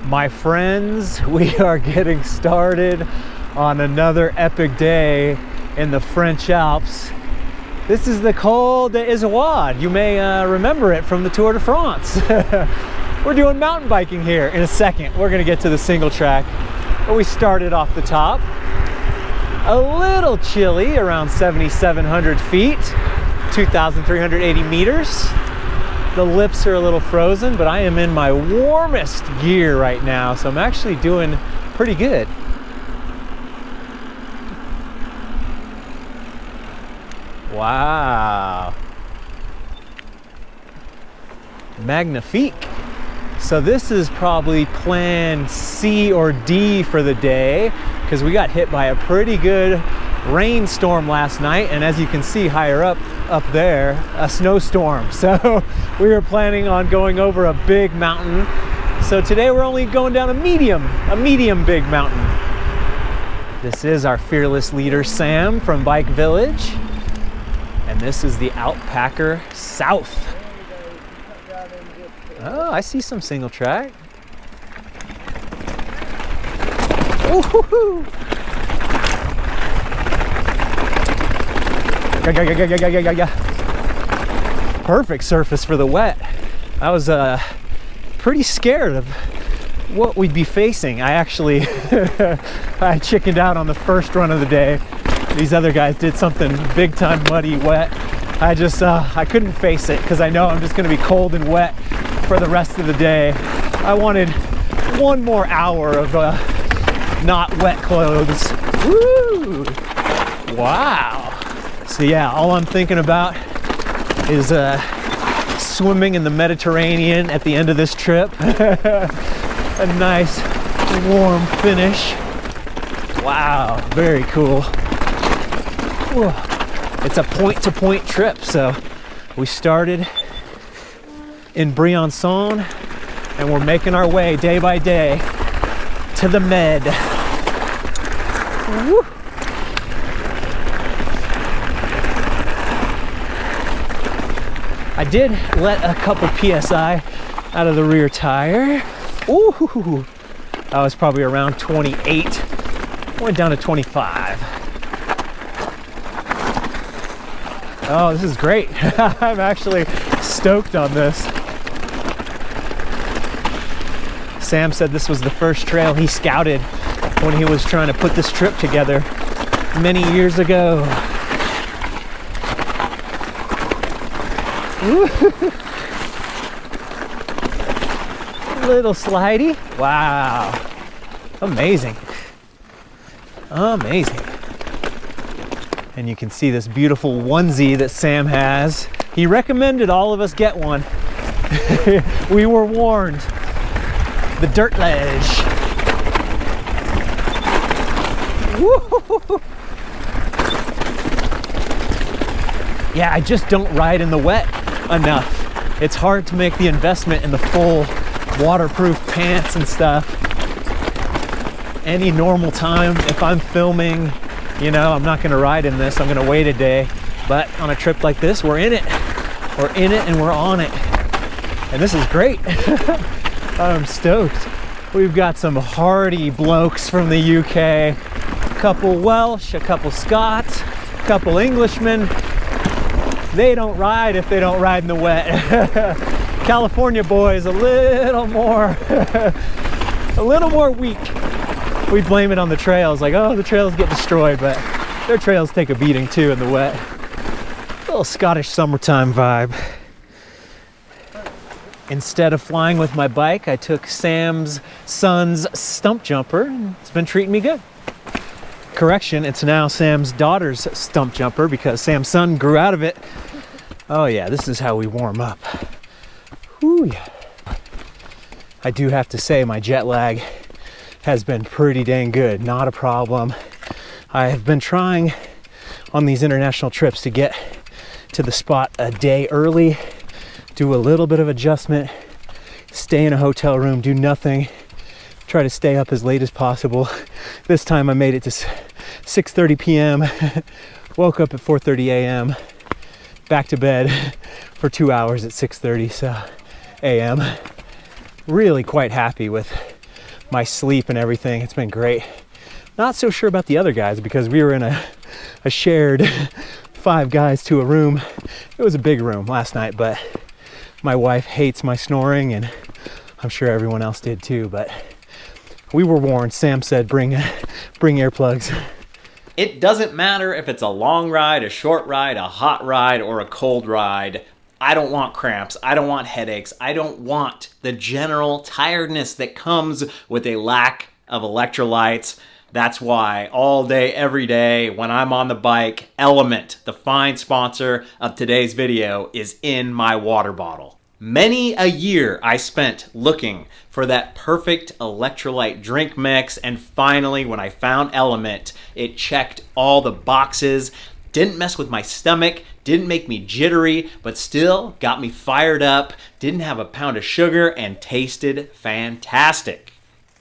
My friends, we are getting started on another epic day in the French Alps. This is the Col d'Izoard. You may remember it from the Tour de France. We're doing mountain biking here. In a second, we're gonna get to the single track. But we started off the top. A little chilly, around 7,700 feet, 2,380 meters. The lips are a little frozen, but I am in my warmest gear right now, so I'm actually doing pretty good. Wow. Magnifique. So this is probably plan C or D for the day, because we got hit by a pretty good rainstorm last night, and as you can see higher up there, a snowstorm. So we were planning on going over a big mountain. So today we're only going down a medium big mountain. This is our fearless leader Sam from Bike Village, and this is the AlpPacker South. Oh, I see some single track. Woo-hoo-hoo. Yeah. Perfect surface for the wet. I was pretty scared of what we'd be facing. I actually I chickened out on the first run of the day. These other guys did something big time muddy, wet. I couldn't face it because I know I'm just gonna be cold and wet for the rest of the day. I wanted one more hour of not wet clothes. Woo! Wow. So yeah, all I'm thinking about is swimming in the Mediterranean at the end of this trip. A nice warm finish. Wow, very cool. Whoa. It's a point-to-point trip, so we started in Briançon and we're making our way day by day to the Med. Woo. I did let a couple PSI out of the rear tire. Ooh, that was probably around 28. Went down to 25. Oh, this is great. I'm actually stoked on this. Sam said this was the first trail he scouted when he was trying to put this trip together many years ago. Little slidey. Wow. Amazing. Amazing. And you can see this beautiful onesie that Sam has. He recommended all of us get one. We were warned. The dirt ledge. Woo-hoo-hoo-hoo. Yeah, I just don't ride in the wet enough. It's hard to make the investment in the full waterproof pants and stuff. Any normal time, if I'm filming, you know, I'm not gonna ride in this, I'm gonna wait a day. But on a trip like this, we're in it. We're in it and we're on it. And this is great. I'm stoked. We've got some hardy blokes from the UK. A couple Welsh, a couple Scots, a couple Englishmen. They don't ride if they don't ride in the wet. California boys a little more weak. We blame it on the trails, like, oh, the trails get destroyed, but their trails take a beating too in the wet. A little Scottish summertime vibe. Instead of flying with my bike, I took Sam's son's stump jumper. It's been treating me good. Correction, it's now Sam's daughter's stump jumper because Sam's son grew out of it. Oh yeah, this is how we warm up. Whew, yeah. I do have to say my jet lag has been pretty dang good, not a problem. I have been trying on these international trips to get to the spot a day early, do a little bit of adjustment, stay in a hotel room, do nothing, try to stay up as late as possible. This time I made it to 6:30 p.m., woke up at 4:30 a.m., back to bed for 2 hours at 6:30 a.m. Really quite happy with my sleep and everything. It's been great. Not so sure about the other guys because we were in a shared 5 guys to a room. It was a big room last night, but my wife hates my snoring, and I'm sure everyone else did too, but we were warned. Sam said bring earplugs. It doesn't matter if it's a long ride, a short ride, a hot ride, or a cold ride. I don't want cramps. I don't want headaches. I don't want the general tiredness that comes with a lack of electrolytes. That's why all day, every day, when I'm on the bike, Element, the fine sponsor of today's video, is in my water bottle. Many a year I spent looking for that perfect electrolyte drink mix, and finally when I found Element, it checked all the boxes, didn't mess with my stomach, didn't make me jittery, but still got me fired up, didn't have a pound of sugar, and tasted fantastic.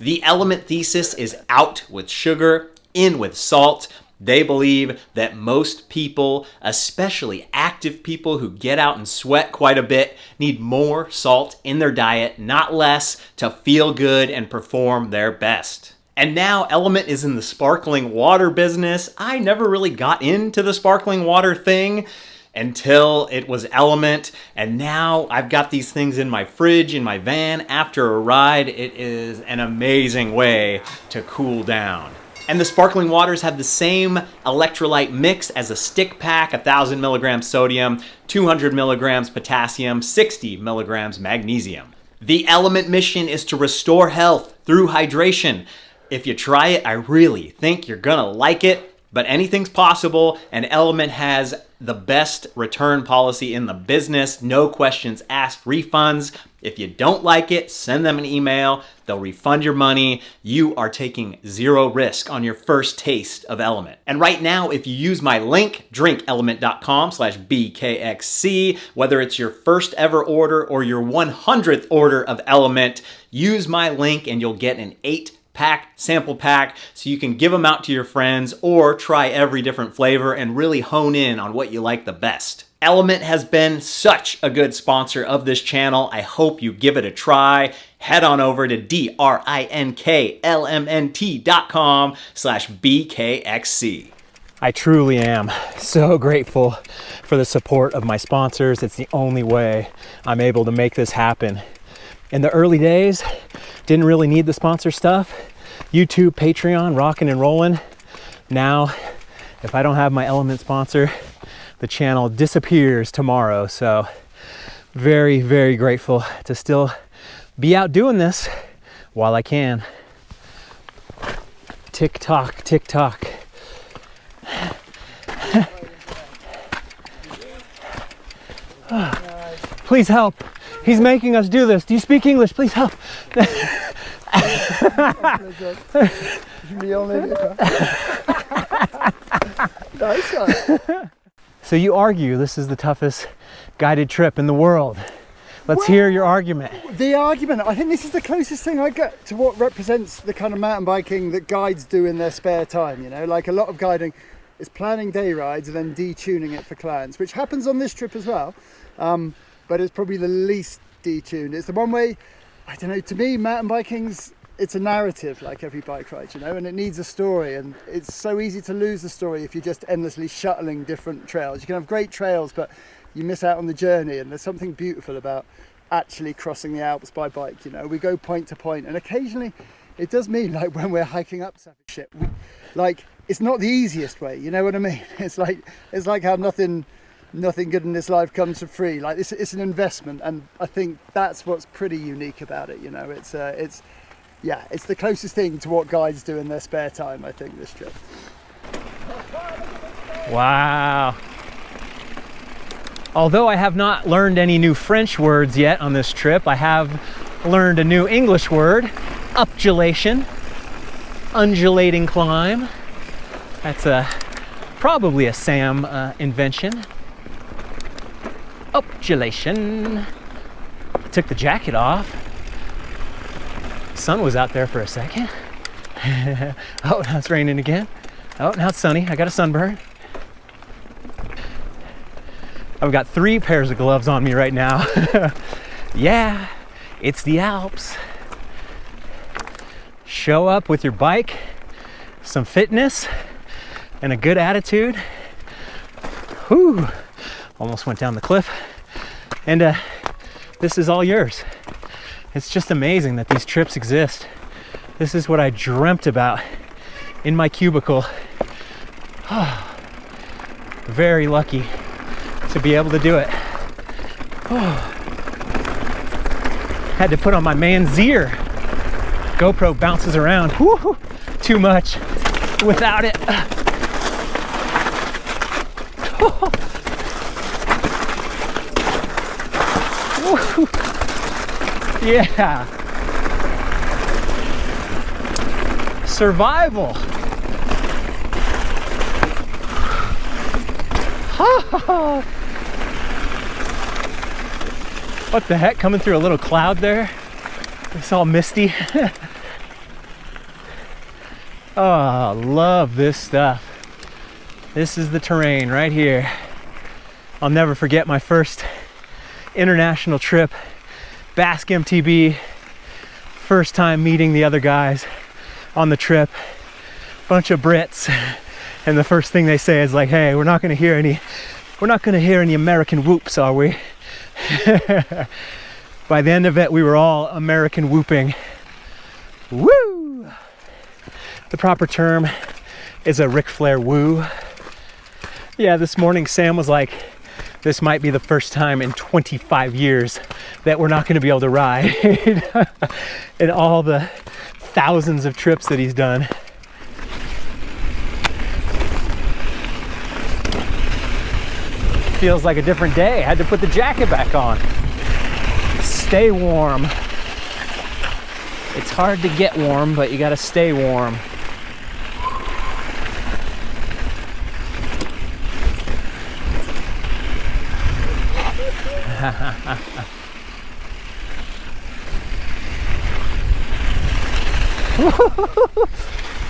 The Element thesis is out with sugar, in with salt. They believe that most people, especially active people who get out and sweat quite a bit, need more salt in their diet, not less, to feel good and perform their best. And now Element is in the sparkling water business. I never really got into the sparkling water thing until it was Element, and now I've got these things in my fridge, in my van, after a ride. It is an amazing way to cool down. And the sparkling waters have the same electrolyte mix as a stick pack: 1,000 milligrams sodium, 200 milligrams potassium, 60 milligrams magnesium. The Element mission is to restore health through hydration. If you try it, I really think you're gonna like it, but anything's possible, and Element has the best return policy in the business. No questions asked refunds. If you don't like it, send them an email. They'll refund your money. You are taking zero risk on your first taste of Element. And right now, if you use my link, drinkelement.com/BKXC, whether it's your first ever order or your 100th order of Element, use my link and you'll get an 8-pack sample pack so you can give them out to your friends or try every different flavor and really hone in on what you like the best. Element has been such a good sponsor of this channel. I hope you give it a try. Head on over to drinklmnt.com/BKXC. I truly am so grateful for the support of my sponsors. It's the only way I'm able to make this happen. In the early days, didn't really need the sponsor stuff. YouTube, Patreon, rocking and rolling. Now, if I don't have my Element sponsor, the channel disappears tomorrow. So very, very grateful to still be out doing this while I can. Tick tock, tick tock. Please help. He's making us do this. Do you speak English? Please help. So you argue this is the toughest guided trip in the world. Let's hear your argument. The argument, I think this is the closest thing I get to what represents the kind of mountain biking that guides do in their spare time. You know, like a lot of guiding is planning day rides and then detuning it for clients, which happens on this trip as well. But it's probably the least detuned. It's the one way, I don't know, to me, mountain biking's, it's a narrative like every bike ride, you know, and it needs a story, and it's so easy to lose the story if you're just endlessly shuttling different trails. You can have great trails, but you miss out on the journey, and there's something beautiful about actually crossing the Alps by bike, you know. We go point to point, and occasionally it does mean, like when we're hiking up savage shit, like it's not the easiest way, you know what I mean? It's like how nothing good in this life comes for free. Like it's an investment, and I think that's what's pretty unique about it, you know. It's the closest thing to what guides do in their spare time, I think, this trip. Wow. Although I have not learned any new French words yet on this trip, I have learned a new English word: upgulation, undulating climb. That's probably a Sam invention. Upgulation. Took the jacket off. Sun was out there for a second. Oh, now it's raining again. Oh, now it's sunny. I got a sunburn. I've got 3 pairs of gloves on me right now. Yeah, it's the Alps. show up with your bike, some fitness, and a good attitude. Whew, almost went down the cliff. And this is all yours. It's just amazing that these trips exist. This is what I dreamt about in my cubicle. Very lucky to be able to do it. Had to put on my Manzier. GoPro bounces around too much without it. Yeah. Survival. What the heck? Coming through a little cloud there. It's all misty. Oh, love this stuff. This is the terrain right here. I'll never forget my first international trip, Basque MTB. First time meeting the other guys on the trip. Bunch of Brits. And the first thing they say is like, hey, we're not gonna hear any American whoops, are we? By the end of it, we were all American whooping. Woo! The proper term is a Ric Flair woo. Yeah, this morning Sam was like, this might be the first time in 25 years that we're not gonna be able to ride. In all the thousands of trips that he's done. Feels like a different day. Had to put the jacket back on. Stay warm. It's hard to get warm, but you gotta stay warm.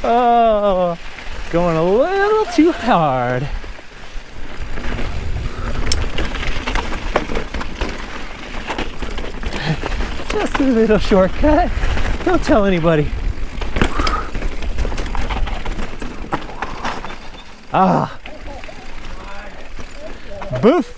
Oh, going a little too hard. Just a little shortcut. Don't tell anybody. Ah. Boof.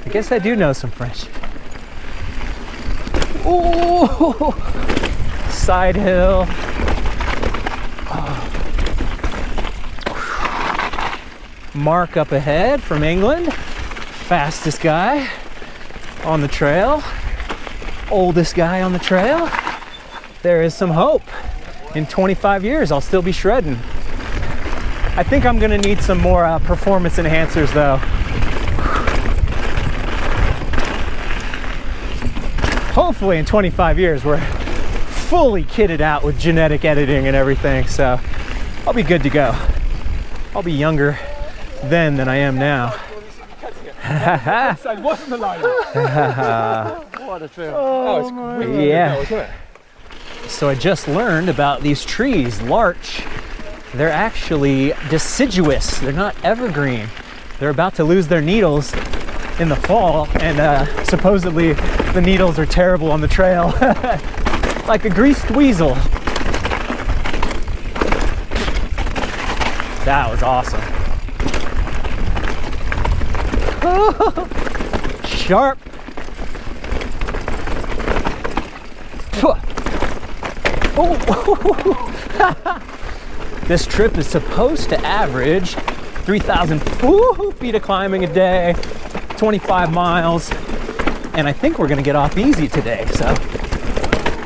I guess I do know some French. Oh, side hill. Oh. Mark up ahead from England. Fastest guy on the trail. Oldest guy on the trail. There is some hope. In 25 years, I'll still be shredding. I think I'm gonna need some more performance enhancers though. Hopefully in 25 years, we're fully kitted out with genetic editing and everything, so I'll be good to go. I'll be younger then than I am now. So it wasn't the line. What a trip. Oh, it's really yeah. wasn't it? So I just learned about these trees, larch. They're actually deciduous. They're not evergreen. They're about to lose their needles in the fall, and supposedly the needles are terrible on the trail. Like a greased weasel. That was awesome. Sharp. This trip is supposed to average 3,000 feet of climbing a day, 25 miles, and I think we're gonna get off easy today, so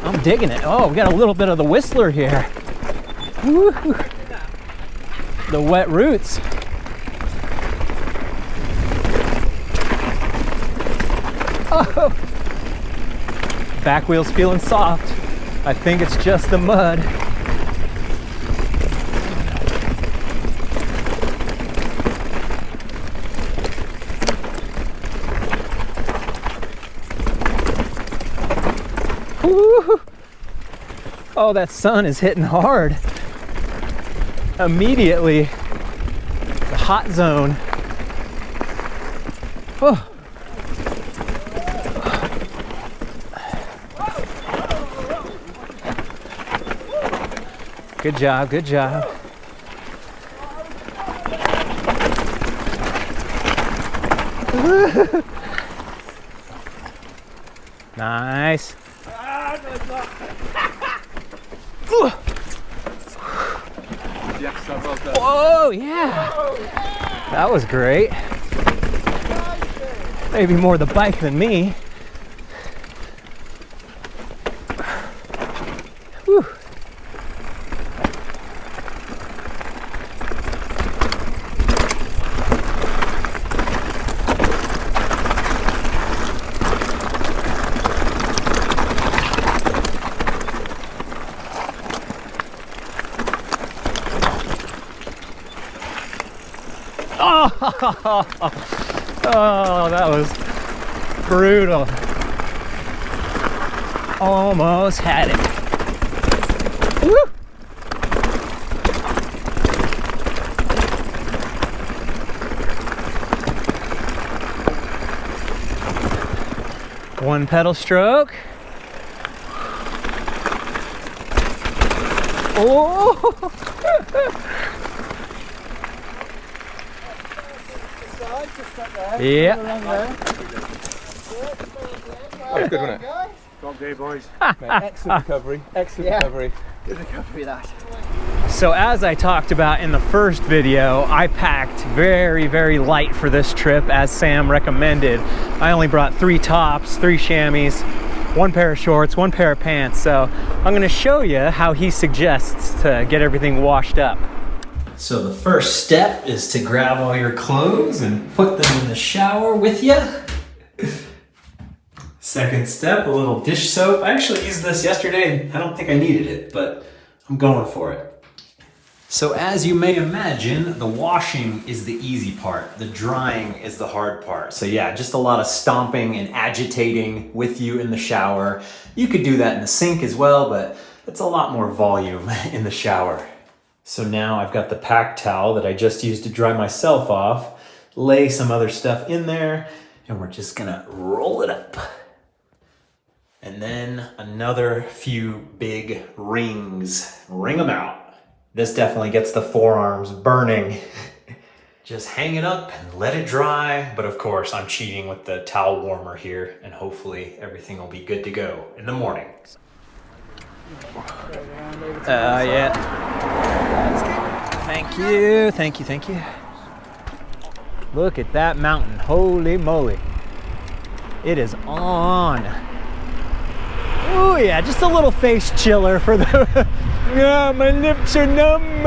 I'm digging it. Oh, we got a little bit of the Whistler here. Woo-hoo. The wet roots. Oh. Back wheel's feeling soft. I think it's just the mud. Woo. Oh, that sun is hitting hard. Immediately, the hot zone. Oh. Good job, good job. Nice. Whoa, yeah. That was great. Maybe more the bike than me. Whew. Oh, that was brutal. Almost had it. Woo! One pedal stroke. Oh! Yeah. That was good, wasn't it? Top day, boys. Excellent recovery. Excellent recovery. Good recovery, that. So as I talked about in the first video, I packed very, very light for this trip as Sam recommended. I only brought 3 tops, 3 chamois, 1 pair of shorts, 1 pair of pants. So I'm gonna show you how he suggests to get everything washed up. So the first step is to grab all your clothes and put them in the shower with you. Second step, a little dish soap. I actually used this yesterday and I don't think I needed it, but I'm going for it. So as you may imagine, the washing is the easy part. The drying is the hard part. So yeah, just a lot of stomping and agitating with you in the shower. You could do that in the sink as well, but it's a lot more volume in the shower. So now I've got the pack towel that I just used to dry myself off, lay some other stuff in there, and we're just gonna roll it up. And then another few big rings. Wring them out. This definitely gets the forearms burning. Just hang it up and let it dry. But of course, I'm cheating with the towel warmer here, and hopefully everything will be good to go in the morning. Yeah. Thank you, thank you, thank you. Look at that mountain, holy moly. It is on. Oh yeah, just a little face chiller for the, yeah, my lips are numb.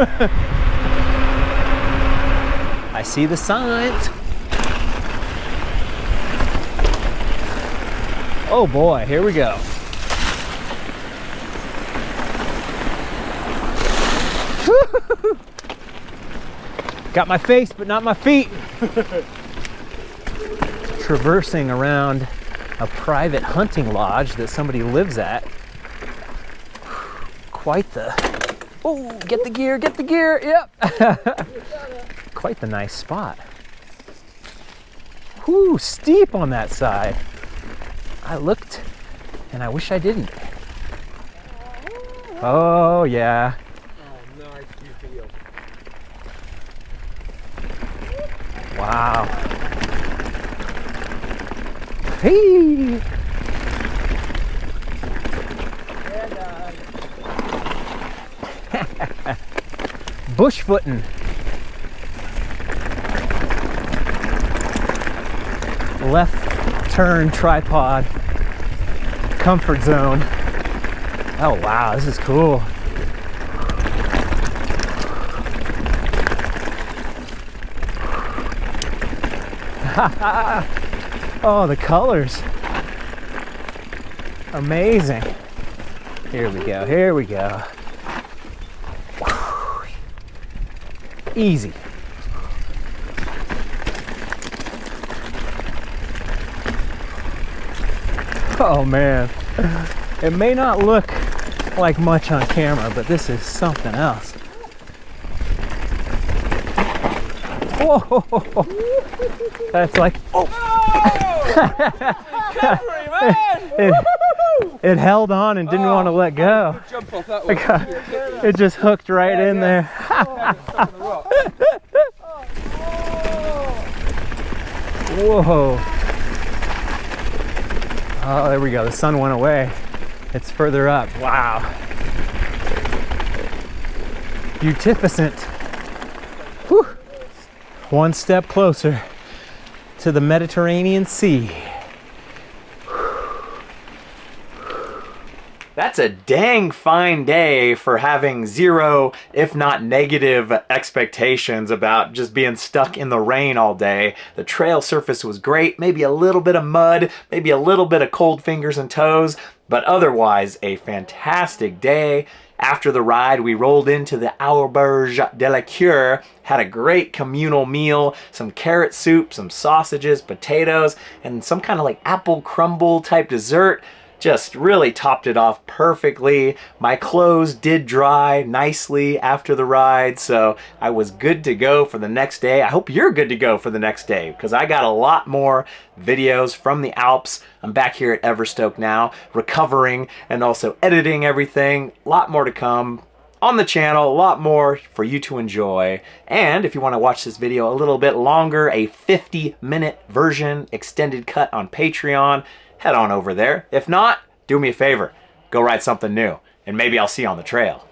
I see the signs. Oh boy, here we go. Got my face, but not my feet. Traversing around a private hunting lodge that somebody lives at. Quite the, oh, get the gear, yep. Quite the nice spot. Whoo, steep on that side. I looked and I wish I didn't. Oh yeah. Wow. Hey. Bushfooting. Left turn tripod. Comfort zone. Oh wow, this is cool. Oh, the colors. Amazing. Here we go, here we go. Easy. Oh man. It may not look like much on camera, but this is something else. Whoa! That's like, oh! Recovery, man! It held on and didn't want to let go. Jump off that one. It just hooked right in there. Whoa. Oh, there we go. The sun went away. It's further up. Wow. Beautificent. Whew. One step closer to the Mediterranean Sea. That's a dang fine day for having zero, if not negative, expectations about just being stuck in the rain all day. The trail surface was great, maybe a little bit of mud, maybe a little bit of cold fingers and toes, but otherwise a fantastic day. After the ride, we rolled into the Auberge de la Cure, had a great communal meal, some carrot soup, some sausages, potatoes, and some kind of like apple crumble type dessert. Just really topped it off perfectly. My clothes did dry nicely after the ride, so I was good to go for the next day. I hope you're good to go for the next day, because I got a lot more videos from the Alps. I'm back here at Everstoke now, recovering and also editing everything. A lot more to come on the channel, a lot more for you to enjoy. And if you want to watch this video a little bit longer, a 50-minute version, extended cut on Patreon, head on over there. If not, do me a favor, go ride something new, and maybe I'll see you on the trail.